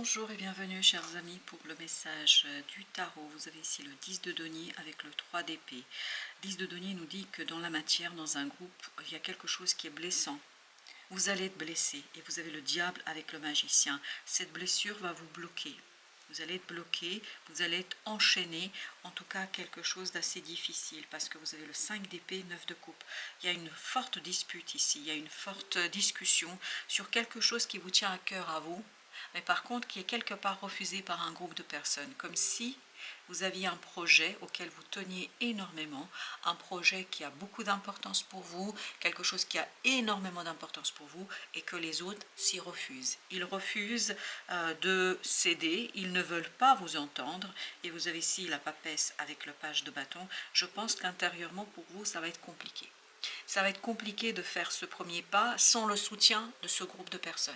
Bonjour et bienvenue chers amis pour le message du tarot. Vous avez ici le 10 de denier avec le 3 d'épée. 10 de denier nous dit que dans la matière, dans un groupe, il y a quelque chose qui est blessant. Vous allez être blessé et vous avez le diable avec le magicien. Cette blessure va vous bloquer. Vous allez être bloqué, vous allez être enchaîné, en tout cas quelque chose d'assez difficile parce que vous avez le 5 d'épée, 9 de coupe. Il y a une forte dispute ici, il y a une forte discussion sur quelque chose qui vous tient à cœur à vous, mais par contre qui est quelque part refusé par un groupe de personnes, comme si vous aviez un projet auquel vous teniez énormément, un projet qui a beaucoup d'importance pour vous, quelque chose qui a énormément d'importance pour vous et que les autres s'y refusent. Ils refusent de céder, ils ne veulent pas vous entendre et vous avez ici la papesse avec le page de bâton. Je pense qu'intérieurement pour vous ça va être compliqué. Ça va être compliqué de faire ce premier pas sans le soutien de ce groupe de personnes.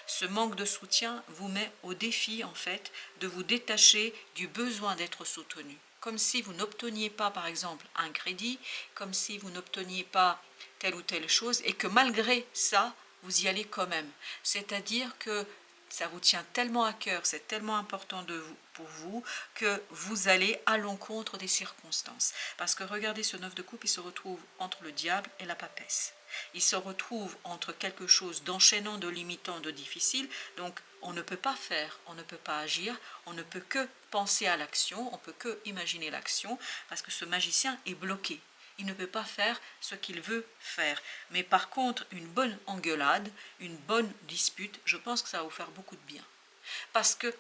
Ce manque de soutien vous met au défi en fait de vous détacher du besoin d'être soutenu. Comme si vous n'obteniez pas par exemple un crédit, comme si vous n'obteniez pas telle ou telle chose et que malgré ça, vous y allez quand même. C'est-à-dire que ça vous tient tellement à cœur, c'est tellement important pour vous que vous allez à l'encontre des circonstances. Parce que regardez ce 9 de coupe, il se retrouve entre le diable et la papesse. Il se retrouve entre quelque chose d'enchaînant, de limitant, de difficile. Donc on ne peut pas faire, on ne peut pas agir, on ne peut que penser à l'action, on peut que imaginer l'action parce que ce magicien est bloqué. Il ne peut pas faire ce qu'il veut faire. Mais par contre, une bonne engueulade, une bonne dispute, je pense que ça va vous faire beaucoup de bien. Parce que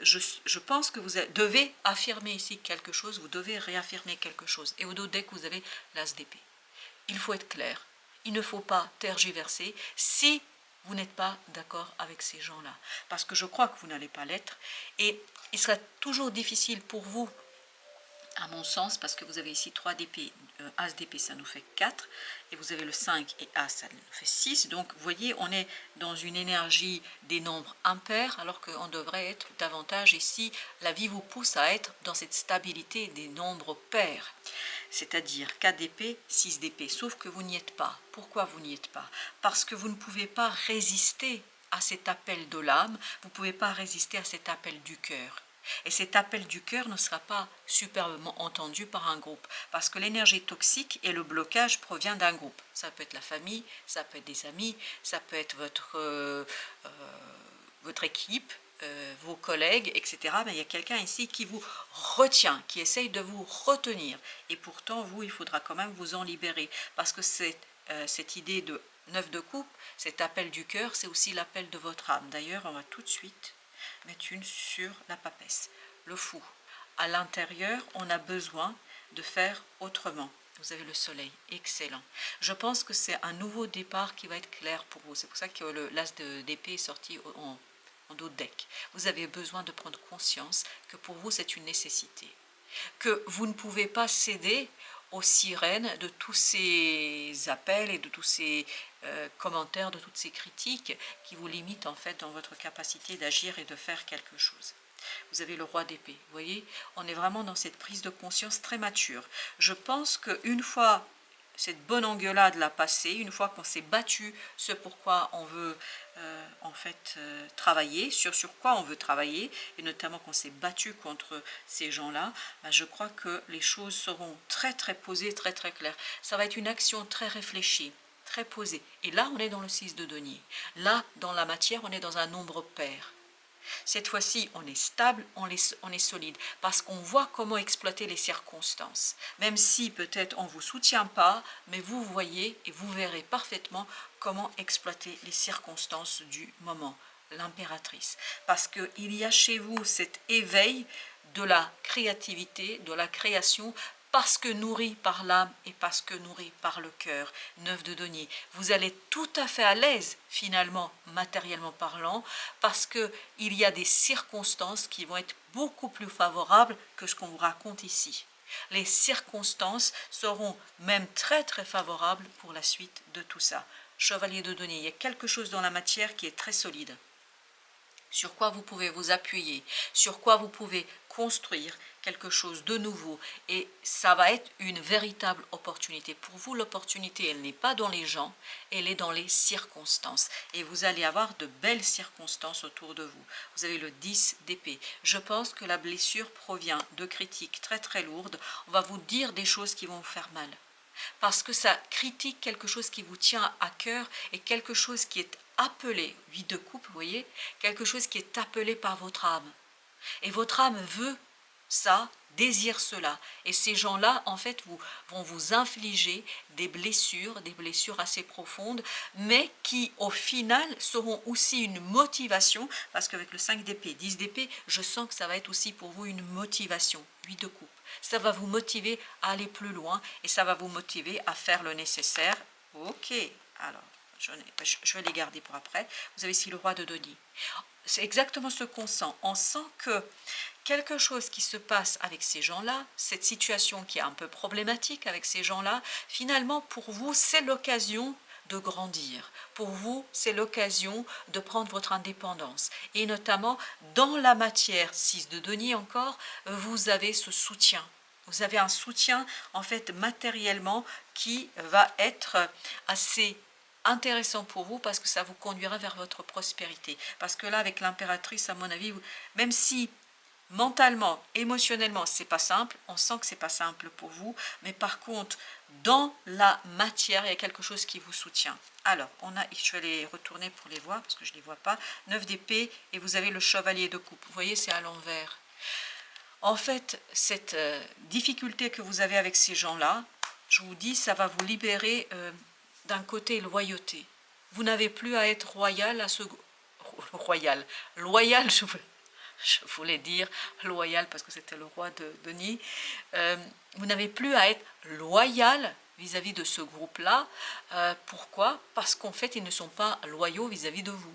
je pense que vous devez affirmer ici quelque chose, vous devez réaffirmer quelque chose. Et au dos, dès que vous avez l'as d'épée, il faut être clair. Il ne faut pas tergiverser si vous n'êtes pas d'accord avec ces gens-là. Parce que je crois que vous n'allez pas l'être. Et il sera toujours difficile pour vous, à mon sens, parce que vous avez ici 3 d'épée, As d'épée, ça nous fait 4, et vous avez le 5 et As, ça nous fait 6. Donc, vous voyez, on est dans une énergie des nombres impairs, alors qu'on devrait être davantage ici. La vie vous pousse à être dans cette stabilité des nombres pairs, c'est-à-dire 4 d'épée, 6 d'épée, sauf que vous n'y êtes pas. Pourquoi vous n'y êtes pas? Parce que vous ne pouvez pas résister à cet appel de l'âme, vous ne pouvez pas résister à cet appel du cœur. Et cet appel du cœur ne sera pas superbement entendu par un groupe, parce que l'énergie toxique et le blocage provient d'un groupe. Ça peut être la famille, ça peut être des amis, ça peut être votre équipe, vos collègues, etc. Mais il y a quelqu'un ici qui vous retient, qui essaye de vous retenir. Et pourtant, vous, il faudra quand même vous en libérer, parce que cette idée de 9 de coupe, cet appel du cœur, c'est aussi l'appel de votre âme. D'ailleurs, on va tout de suite mettre une sur la papesse, le fou. À l'intérieur, on a besoin de faire autrement. Vous avez le soleil, excellent. Je pense que c'est un nouveau départ qui va être clair pour vous. C'est pour ça que l'as d'épée est sorti en dos de deck. Vous avez besoin de prendre conscience que pour vous, c'est une nécessité. Que vous ne pouvez pas céder aux sirènes de tous ces appels et de tous ces commentaires, de toutes ces critiques qui vous limitent en fait dans votre capacité d'agir et de faire quelque chose. Vous avez le roi d'épée, vous voyez, on est vraiment dans cette prise de conscience très mature. Je pense qu'une fois cette bonne engueulade l'a passée, une fois qu'on s'est battu ce pourquoi on veut travailler, sur quoi on veut travailler, et notamment qu'on s'est battu contre ces gens-là, je crois que les choses seront très très posées, très très claires. Ça va être une action très réfléchie, très posée. Et là, on est dans le 6 de denier. Là, dans la matière, on est dans un nombre pair. Cette fois-ci, on est stable, on est solide, parce qu'on voit comment exploiter les circonstances. Même si peut-être on ne vous soutient pas, mais vous voyez et vous verrez parfaitement comment exploiter les circonstances du moment, l'impératrice. Parce qu'il y a chez vous cet éveil de la créativité, de la création, parce que nourri par l'âme et parce que nourri par le cœur. 9 de denier. Vous allez tout à fait à l'aise, finalement, matériellement parlant, parce qu'il y a des circonstances qui vont être beaucoup plus favorables que ce qu'on vous raconte ici. Les circonstances seront même très très favorables pour la suite de tout ça. Chevalier de denier, il y a quelque chose dans la matière qui est très solide, sur quoi vous pouvez vous appuyer, sur quoi vous pouvez construire quelque chose de nouveau et ça va être une véritable opportunité. Pour vous, l'opportunité, elle n'est pas dans les gens, elle est dans les circonstances. Et vous allez avoir de belles circonstances autour de vous. Vous avez le 10 d'épée. Je pense que la blessure provient de critiques très très lourdes. On va vous dire des choses qui vont vous faire mal. Parce que ça critique quelque chose qui vous tient à cœur et quelque chose qui est appelé, 8 de coupe, vous voyez, quelque chose qui est appelé par votre âme. Et votre âme veut ça, désire cela. Et ces gens-là, en fait, vont vous infliger des blessures assez profondes, mais qui, au final, seront aussi une motivation, parce qu'avec le 5 d'épée, 10 d'épée, je sens que ça va être aussi pour vous une motivation, 8 de coupe. Ça va vous motiver à aller plus loin, et ça va vous motiver à faire le nécessaire. Ok, alors, je vais les garder pour après. Vous avez ici le roi de denier. C'est exactement ce qu'on sent. On sent que quelque chose qui se passe avec ces gens-là, cette situation qui est un peu problématique avec ces gens-là, finalement pour vous c'est l'occasion de grandir. Pour vous c'est l'occasion de prendre votre indépendance. Et notamment dans la matière, 6 de denier encore, vous avez ce soutien. Vous avez un soutien en fait matériellement qui va être assez intéressant pour vous parce que ça vous conduira vers votre prospérité. Parce que là, avec l'impératrice, à mon avis, même si mentalement, émotionnellement, c'est pas simple, on sent que c'est pas simple pour vous, mais par contre, dans la matière, il y a quelque chose qui vous soutient. Alors, je vais les retourner pour les voir, parce que je ne les vois pas, 9 d'épée, et vous avez le chevalier de coupe. Vous voyez, c'est à l'envers. En fait, cette difficulté que vous avez avec ces gens-là, je vous dis, ça va vous libérer d'un côté loyauté. Vous n'avez plus à être royal à ce... Royal. Loyal, je voulais dire loyal parce que c'était le roi de Denis. Vous n'avez plus à être loyal vis-à-vis de ce groupe-là. Pourquoi? Parce qu'en fait, ils ne sont pas loyaux vis-à-vis de vous.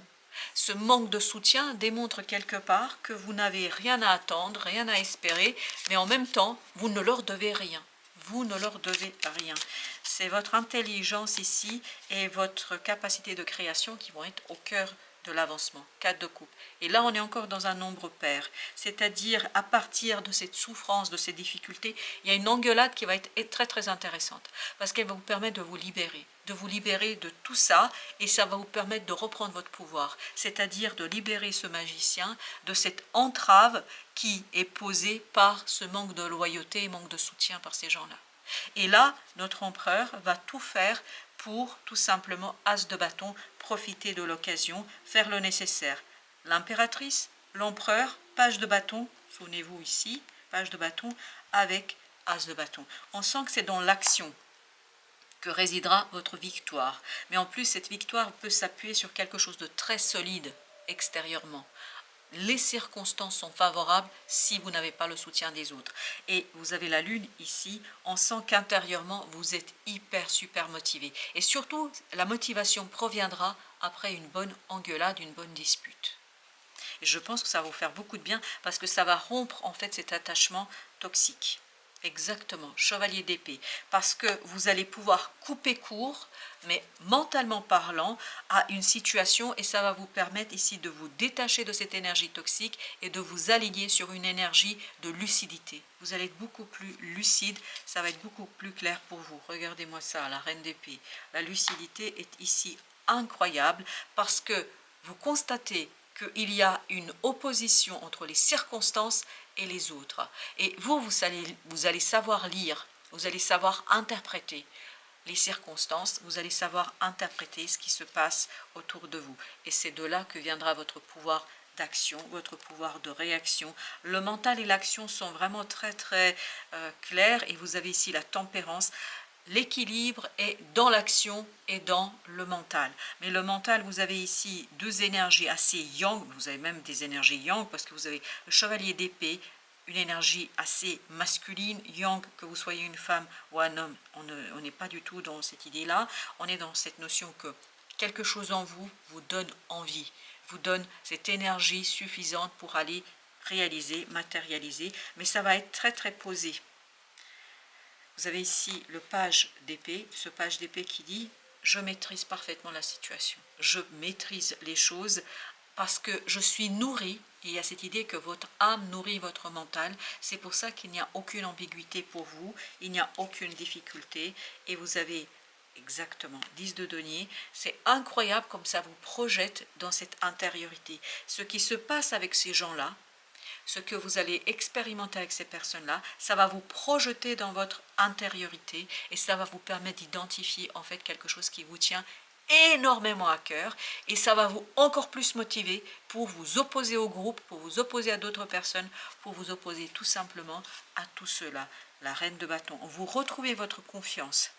Ce manque de soutien démontre quelque part que vous n'avez rien à attendre, rien à espérer, mais en même temps, vous ne leur devez rien. Vous ne leur devez rien. C'est votre intelligence ici et votre capacité de création qui vont être au cœur de l'avancement. 4 de coupe. Et là, on est encore dans un nombre pair. C'est-à-dire, à partir de cette souffrance, de ces difficultés, il y a une engueulade qui va être très très intéressante. Parce qu'elle va vous permettre de vous libérer de tout ça, et ça va vous permettre de reprendre votre pouvoir. C'est-à-dire de libérer ce magicien de cette entrave qui est posée par ce manque de loyauté et manque de soutien par ces gens-là. Et là, notre empereur va tout faire pour tout simplement, as de bâton, profiter de l'occasion, faire le nécessaire. L'impératrice, l'empereur, page de bâton, souvenez-vous ici, page de bâton, avec as de bâton. On sent que c'est dans l'action que résidera votre victoire. Mais en plus, cette victoire peut s'appuyer sur quelque chose de très solide extérieurement. Les circonstances sont favorables si vous n'avez pas le soutien des autres. Et vous avez la lune ici, on sent qu'intérieurement, vous êtes hyper, super motivé. Et surtout, la motivation proviendra après une bonne engueulade, une bonne dispute. Et je pense que ça va vous faire beaucoup de bien parce que ça va rompre en fait cet attachement toxique. Exactement, chevalier d'épée, parce que vous allez pouvoir couper court, mais mentalement parlant, à une situation et ça va vous permettre ici de vous détacher de cette énergie toxique et de vous aligner sur une énergie de lucidité. Vous allez être beaucoup plus lucide, ça va être beaucoup plus clair pour vous. Regardez-moi ça, la reine d'épée. La lucidité est ici incroyable parce que vous constatez qu'il y a une opposition entre les circonstances et les autres. Et vous allez savoir lire, vous allez savoir interpréter les circonstances, vous allez savoir interpréter ce qui se passe autour de vous. Et c'est de là que viendra votre pouvoir d'action, votre pouvoir de réaction. Le mental et l'action sont vraiment très très clairs et vous avez ici la tempérance. L'équilibre est dans l'action et dans le mental. Mais le mental, vous avez ici deux énergies assez yang, vous avez même des énergies yang parce que vous avez le chevalier d'épée, une énergie assez masculine, yang, que vous soyez une femme ou un homme. On n'est pas du tout dans cette idée-là. On est dans cette notion que quelque chose en vous vous donne envie, vous donne cette énergie suffisante pour aller réaliser, matérialiser. Mais ça va être très très posé. Vous avez ici le page d'épée, ce page d'épée qui dit « Je maîtrise parfaitement la situation, je maîtrise les choses parce que je suis nourri Et il y a cette idée que votre âme nourrit votre mental. C'est pour ça qu'il n'y a aucune ambiguïté pour vous, il n'y a aucune difficulté. Et vous avez exactement 10 de denier. C'est incroyable comme ça vous projette dans cette intériorité. Ce qui se passe avec ces gens-là, ce que vous allez expérimenter avec ces personnes-là, ça va vous projeter dans votre intériorité et ça va vous permettre d'identifier en fait quelque chose qui vous tient énormément à cœur et ça va vous encore plus motiver pour vous opposer au groupe, pour vous opposer à d'autres personnes, pour vous opposer tout simplement à tout cela. La reine de bâton, vous retrouvez votre confiance.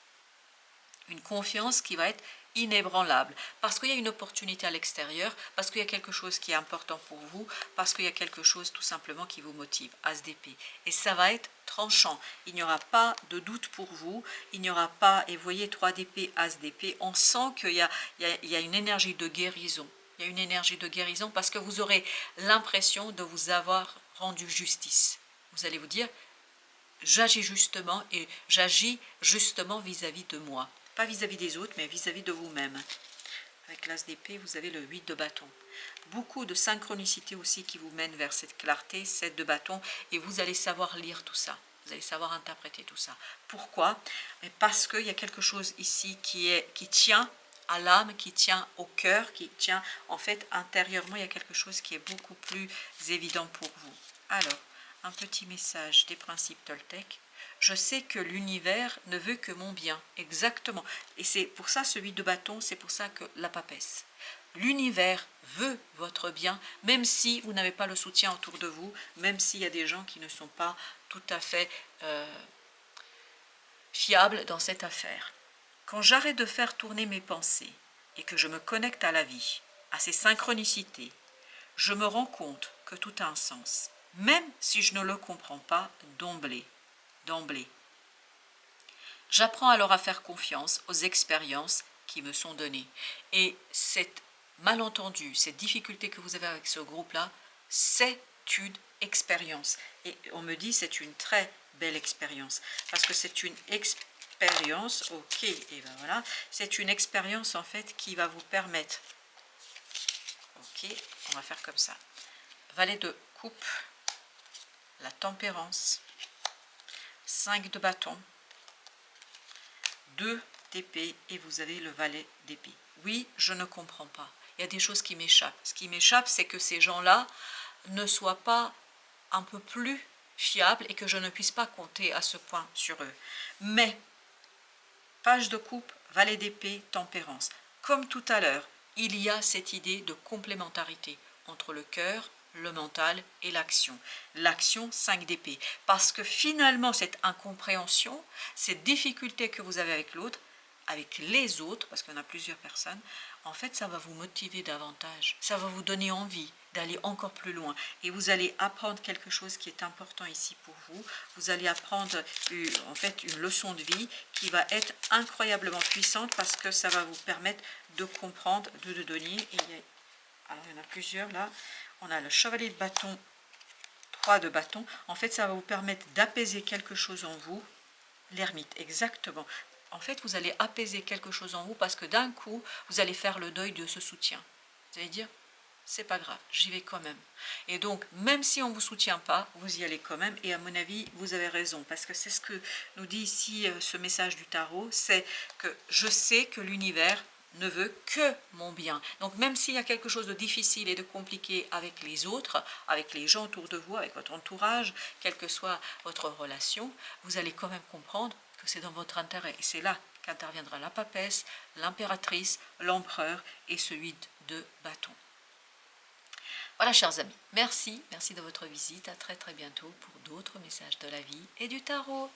Une confiance qui va être inébranlable, parce qu'il y a une opportunité à l'extérieur, parce qu'il y a quelque chose qui est important pour vous, parce qu'il y a quelque chose tout simplement qui vous motive, As d'épée. Et ça va être tranchant, il n'y aura pas de doute pour vous, il n'y aura pas, et vous voyez 3 d'épée, As d'épée, on sent qu'il y a une énergie de guérison, il y a une énergie de guérison parce que vous aurez l'impression de vous avoir rendu justice. Vous allez vous dire, j'agis justement et j'agis justement vis-à-vis de moi. Pas vis-à-vis des autres, mais vis-à-vis de vous-même. Avec l'As d'épée, vous avez le 8 de bâton. Beaucoup de synchronicité aussi qui vous mène vers cette clarté, 7 de bâton, et vous allez savoir lire tout ça. Vous allez savoir interpréter tout ça. Pourquoi? Parce qu'il y a quelque chose ici qui tient à l'âme, qui tient au cœur, qui tient en fait intérieurement, il y a quelque chose qui est beaucoup plus évident pour vous. Alors, un petit message des principes Toltec. Je sais que l'univers ne veut que mon bien, exactement. Et c'est pour ça, ce 8 de bâton, c'est pour ça que la papesse. L'univers veut votre bien, même si vous n'avez pas le soutien autour de vous, même s'il y a des gens qui ne sont pas tout à fait fiables dans cette affaire. Quand j'arrête de faire tourner mes pensées et que je me connecte à la vie, à ses synchronicités, je me rends compte que tout a un sens, même si je ne le comprends pas d'emblée. J'apprends alors à faire confiance aux expériences qui me sont données. Et cette malentendu, cette difficulté que vous avez avec ce groupe-là, c'est une expérience. Et on me dit c'est une très belle expérience. Parce que c'est une expérience, ok, et ben voilà, c'est une expérience en fait qui va vous permettre, ok, on va faire comme ça. Valet de coupe, la tempérance, 5 de bâton, 2 d'épée et vous avez le valet d'épée. Oui, je ne comprends pas. Il y a des choses qui m'échappent. Ce qui m'échappe, c'est que ces gens-là ne soient pas un peu plus fiables et que je ne puisse pas compter à ce point sur eux. Mais, page de coupe, valet d'épée, tempérance. Comme tout à l'heure, il y a cette idée de complémentarité entre le cœur, le mental et l'action. L'action 5 d'épée. Parce que finalement, cette incompréhension, cette difficulté que vous avez avec l'autre, avec les autres, parce qu'il y en a plusieurs personnes, en fait, ça va vous motiver davantage. Ça va vous donner envie d'aller encore plus loin. Et vous allez apprendre quelque chose qui est important ici pour vous. Vous allez apprendre en fait une leçon de vie qui va être incroyablement puissante parce que ça va vous permettre de comprendre, de donner. Alors, il y en a plusieurs là. On a le chevalier de bâton, 3 de bâton. En fait, ça va vous permettre d'apaiser quelque chose en vous. L'ermite, exactement. En fait, vous allez apaiser quelque chose en vous parce que d'un coup, vous allez faire le deuil de ce soutien. Vous allez dire, c'est pas grave, j'y vais quand même. Et donc, même si on ne vous soutient pas, vous y allez quand même. Et à mon avis, vous avez raison. Parce que c'est ce que nous dit ici ce message du tarot, c'est que je sais que l'univers ne veut que mon bien. Donc même s'il y a quelque chose de difficile et de compliqué avec les autres, avec les gens autour de vous, avec votre entourage, quelle que soit votre relation, vous allez quand même comprendre que c'est dans votre intérêt. Et c'est là qu'interviendra la papesse, l'impératrice, l'empereur et celui de bâton. Voilà, chers amis, merci de votre visite. À très très bientôt pour d'autres messages de la vie et du tarot.